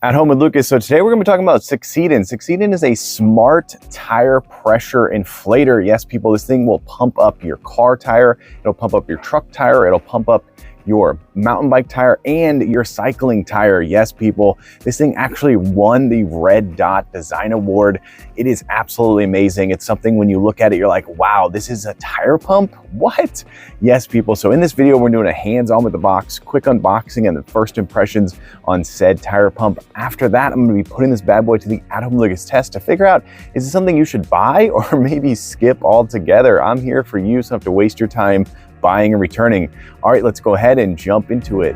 At Home with Lucas. So today we're going to be talking about SECIDON. SECIDON is a smart tire pressure inflator. Yes, people, this thing will pump up your car tire. It'll pump up your truck tire. It'll pump up your mountain bike tire and your cycling tire. Yes, people, this thing actually won the Red Dot Design Award. It is absolutely amazing. It's something when you look at it, you're like, wow, this is a tire pump? What? Yes, people. So in this video, we're doing a hands-on with the box, quick unboxing and the first impressions on said tire pump. After that, I'm going to be putting this bad boy to the At Home with Lucas test to figure out, is it something you should buy or maybe skip altogether? I'm here for you, so don't have to waste your time buying and returning. All right, let's go ahead and jump into it.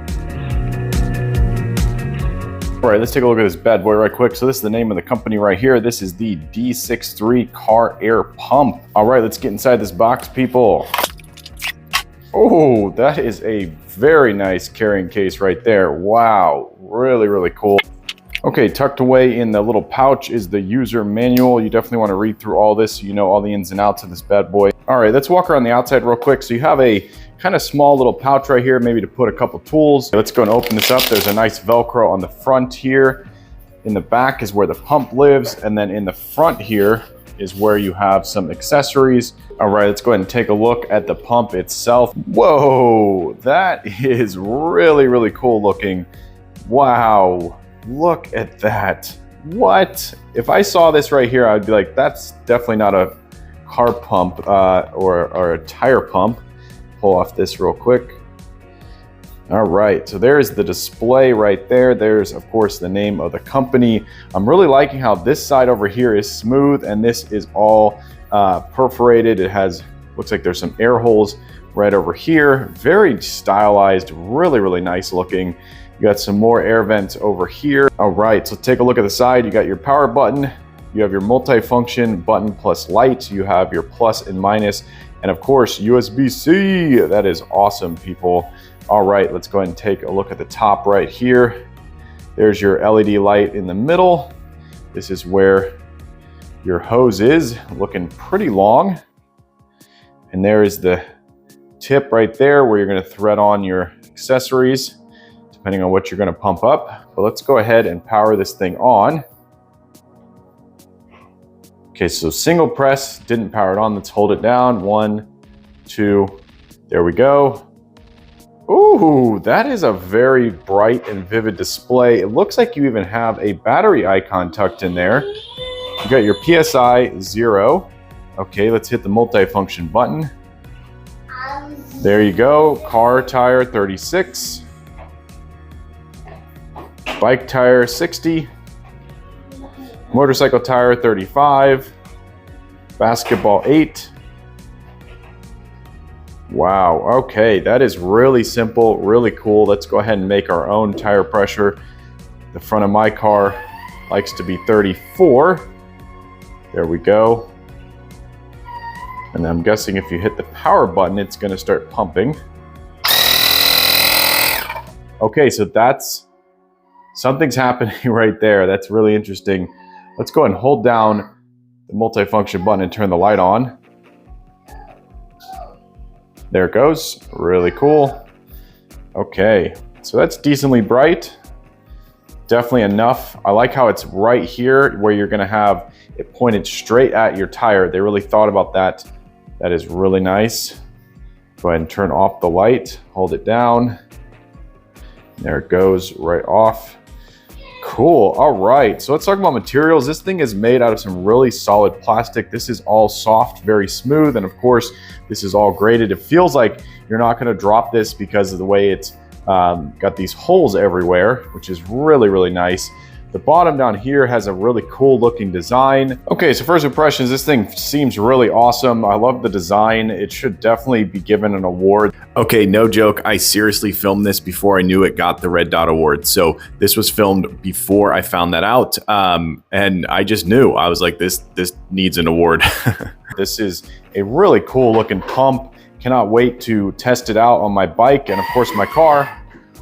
All right, let's take a look at this bad boy right quick. So this is the name of the company right here. This is the D63 car air pump. All right, let's get inside this box, people. Oh, that is a very nice carrying case right there. Wow, really, really cool. Okay, tucked away in the little pouch is the user manual. You definitely want to read through all this so you know all the ins and outs of this bad boy. All right, let's walk around the outside real quick. So you have a kind of small little pouch right here, maybe to put a couple tools. Let's go and open this up. There's a nice Velcro on the front here. In the back is where the pump lives. And then in the front here is where you have some accessories. All right, let's go ahead and take a look at the pump itself. Whoa, that is really, really cool looking. Wow. Look at that. What? If I saw this right here, I'd be like, that's definitely not a car pump or a tire pump. Pull off this real quick. All right, so there's the display right there. There's, of course, the name of the company. I'm really liking how this side over here is smooth and this is all perforated. It has, looks like there's some air holes right over here. Very stylized, really, really nice looking. You got some more air vents over here. All right, so take a look at the side. You got your power button. You have your multi-function button plus light. You have your plus and minus, and of course, USB-C. That is awesome, people. All right, let's go ahead and take a look at the top right here. There's your LED light in the middle. This is where your hose is, looking pretty long. And there is the tip right there where you're gonna thread on your accessories, depending on what you're gonna pump up. But let's go ahead and power this thing on. Okay, so single press, didn't power it on. Let's hold it down. 1, 2, there we go. Ooh, that is a very bright and vivid display. It looks like you even have a battery icon tucked in there. You got your PSI 0. Okay, let's hit the multi-function button. There you go, car tire 36. Bike tire 60. Motorcycle tire 35. Basketball 8. Wow, okay, that is really simple, really cool. Let's go ahead and make our own tire pressure. The front of my car likes to be 34. There we go. And I'm guessing if you hit the power button, it's gonna start pumping. Okay, so something's happening right there. That's really interesting. Let's go ahead and hold down the multi-function button and turn the light on. There it goes, really cool. Okay, so that's decently bright. Definitely enough. I like how it's right here where you're gonna have it pointed straight at your tire. They really thought about that. That is really nice. Go ahead and turn off the light, hold it down. There it goes, right off. Cool, all right, so let's talk about materials. This thing is made out of some really solid plastic. This is all soft, very smooth, and of course, this is all graded. It feels like you're not gonna drop this because of the way it's got these holes everywhere, which is really, really nice. The bottom down here has a really cool looking design. Okay, so first impressions, this thing seems really awesome. I love the design. It should definitely be given an award. Okay, no joke. I seriously filmed this before I knew it got the Red Dot Award. So this was filmed before I found that out. And I just knew. I was like, this needs an award. This is a really cool looking pump. Cannot wait to test it out on my bike and of course my car.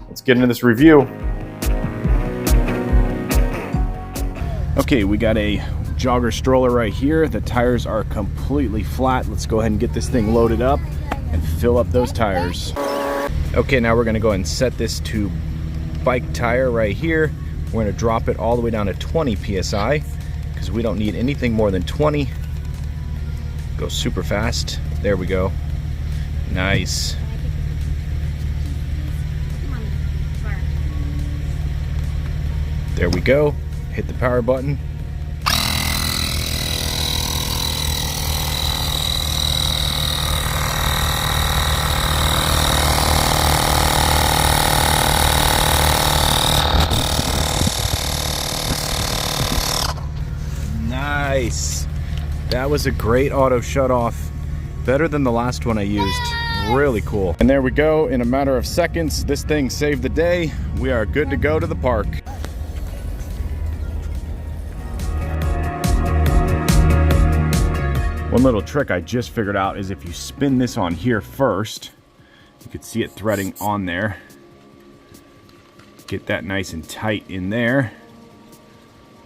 Let's get into this review. Okay, we got a jogger stroller right here. The tires are completely flat. Let's go ahead and get this thing loaded up and fill up those tires. Okay, now we're gonna go ahead and set this to bike tire right here. We're gonna drop it all the way down to 20 PSI because we don't need anything more than 20. Go super fast. There we go. Nice. There we go. Hit the power button. Nice. That was a great auto shut off. Better than the last one I used. Really cool. And there we go. In a matter of seconds, this thing saved the day. We are good to go to the park. One little trick I just figured out is if you spin this on here first, you can see it threading on there. Get that nice and tight in there.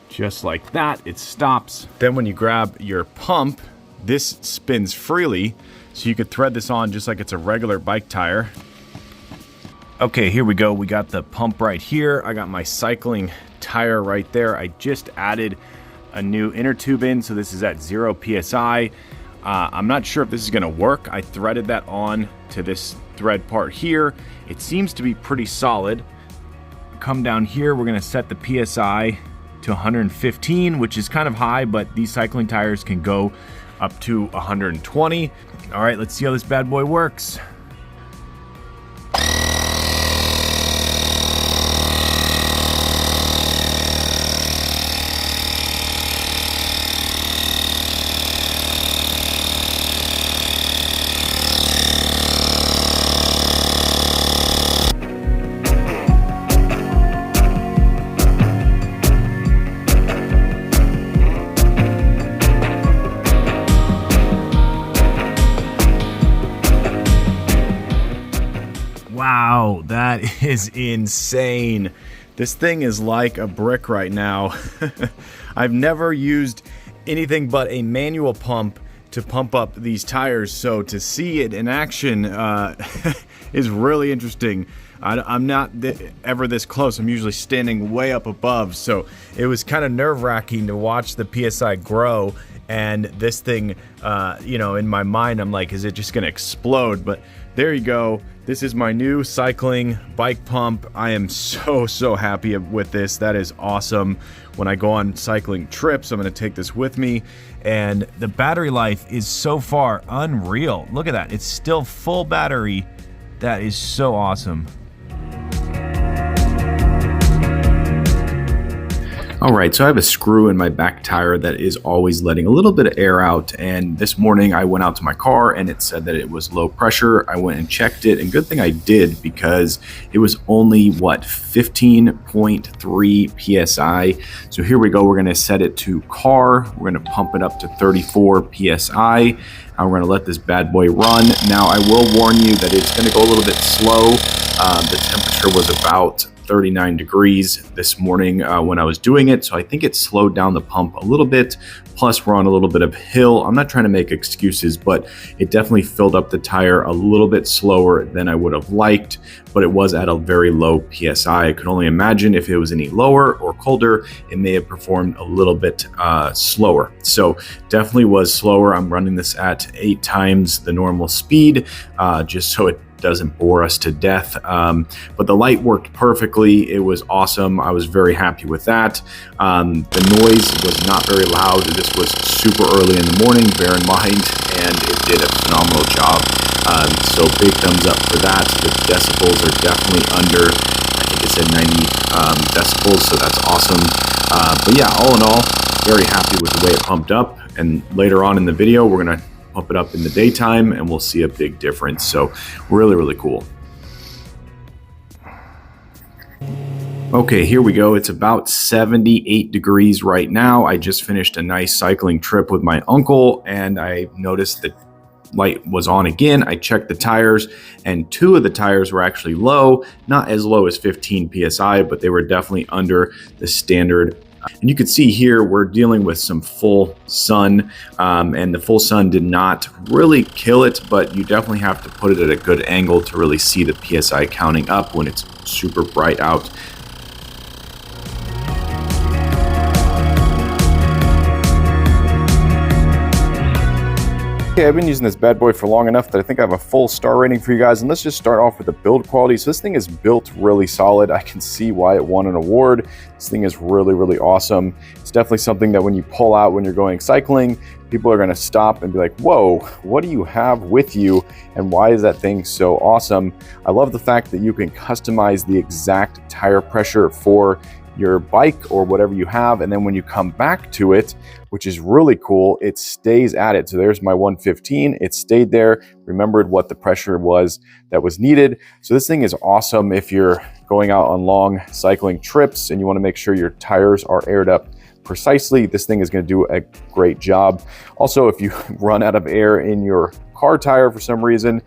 Just like that, it stops. Then when you grab your pump, this spins freely, so you could thread this on just like it's a regular bike tire. Okay, here we go. We got the pump right here. I got my cycling tire right there. I just added a new inner tube in, so this is at 0 PSI. I'm not sure if this is gonna work. I threaded that on to this thread part here. It seems to be pretty solid. Come down here, we're gonna set the PSI to 115, which is kind of high, but these cycling tires can go up to 120. All right, let's see how this bad boy works. Wow, that is insane. This thing is like a brick right now. I've never used anything but a manual pump to pump up these tires, so to see it in action is really interesting. I'm not ever this close. I'm usually standing way up above, so it was kind of nerve-wracking to watch the PSI grow. And this thing, you know, in my mind, I'm like, is it just gonna explode? But there you go. This is my new cycling bike pump. I am so happy with this. That is awesome. When I go on cycling trips, I'm gonna take this with me. And the battery life is so far unreal. Look at that, it's still full battery. That is so awesome. All right, so I have a screw in my back tire that is always letting a little bit of air out, and this morning I went out to my car and it said that it was low pressure. I went and checked it, and good thing I did because it was only, what, 15.3 PSI. So here we go, we're gonna set it to car. We're gonna pump it up to 34 PSI. And we're gonna let this bad boy run. Now I will warn you that it's gonna go a little bit slow. The temperature was about 39 degrees this morning when I was doing it, so I think it slowed down the pump a little bit. Plus we're on a little bit of hill. I'm not trying to make excuses, but it definitely filled up the tire a little bit slower than I would have liked, but it was at a very low PSI. I could only imagine if it was any lower or colder, it may have performed a little bit slower. So definitely was slower. I'm running this at 8 times the normal speed, just so it doesn't bore us to death. But the light worked perfectly. It was awesome. I was very happy with that. The noise was not very loud. This was super early in the morning, bear in mind, and it did a phenomenal job. So big thumbs up for that. The decibels are definitely under, I think it said 90 decibels, so that's awesome. But yeah, all in all, very happy with the way it pumped up. And later on in the video, we're gonna pump it up in the daytime and we'll see a big difference. So really cool. Okay, here we go. It's about 78 degrees right now. I just finished a nice cycling trip with my uncle and I noticed that light was on again. I checked the tires and 2 of the tires were actually low, not as low as 15 PSI, but they were definitely under the standard. And you can see here we're dealing with some full sun, and the full sun did not really kill it, but you definitely have to put it at a good angle to really see the PSI counting up when it's super bright out. Okay, I've been using this bad boy for long enough that I think I have a full star rating for you guys, and let's just start off with the build quality. So this thing is built really solid. I can see why it won an award. This thing is really, really awesome. It's definitely something that when you pull out when you're going cycling, people are going to stop and be like, whoa, what do you have with you, and why is that thing so awesome? I love the fact that you can customize the exact tire pressure for your bike or whatever you have, and then when you come back to it, which is really cool, it stays at it. So there's my 115, it stayed there, remembered what the pressure was that was needed. So this thing is awesome if you're going out on long cycling trips and you want to make sure your tires are aired up precisely. This thing is going to do a great job. Also, if you run out of air in your car tire for some reason,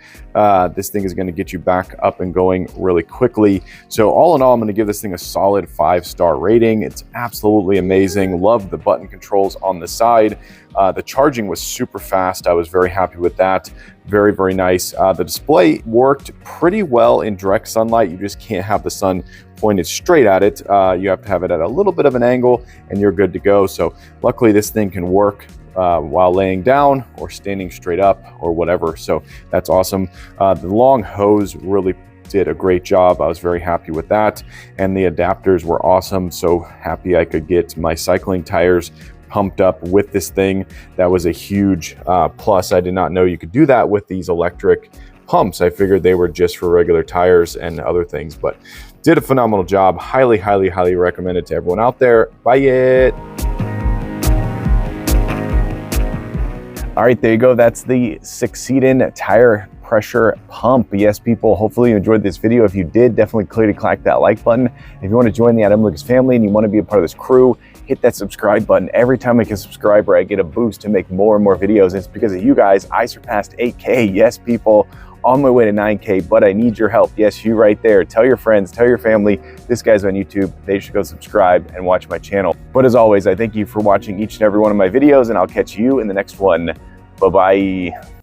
this thing is going to get you back up and going really quickly. So all in all, I'm going to give this thing a solid 5-star rating. It's absolutely amazing. Love the button controls on the side. The charging was super fast. I was very happy with that. Very, very nice. The display worked pretty well in direct sunlight. You just can't have the sun pointed straight at it. You have to have it at a little bit of an angle and you're good to go. So luckily this thing can work while laying down or standing straight up or whatever. So that's awesome. The long hose really did a great job. I was very happy with that. And the adapters were awesome. So happy I could get my cycling tires pumped up with this thing. That was a huge plus. I did not know you could do that with these electric pumps. I figured they were just for regular tires and other things, but did a phenomenal job. Highly, highly, highly recommend it to everyone out there. Buy it. All right, there you go. That's the SECIDON tire pressure pump. Yes, people, hopefully you enjoyed this video. If you did, definitely click that like button. If you want to join the Adam Lucas family and you want to be a part of this crew, hit that subscribe button. Every time I make a subscriber, I get a boost to make more and more videos. It's because of you guys. I surpassed 8K. Yes, people, on my way to 9K, but I need your help. Yes, you right there. Tell your friends, tell your family, this guy's on YouTube. They should go subscribe and watch my channel. But as always, I thank you for watching each and every one of my videos, and I'll catch you in the next one. Bye-bye.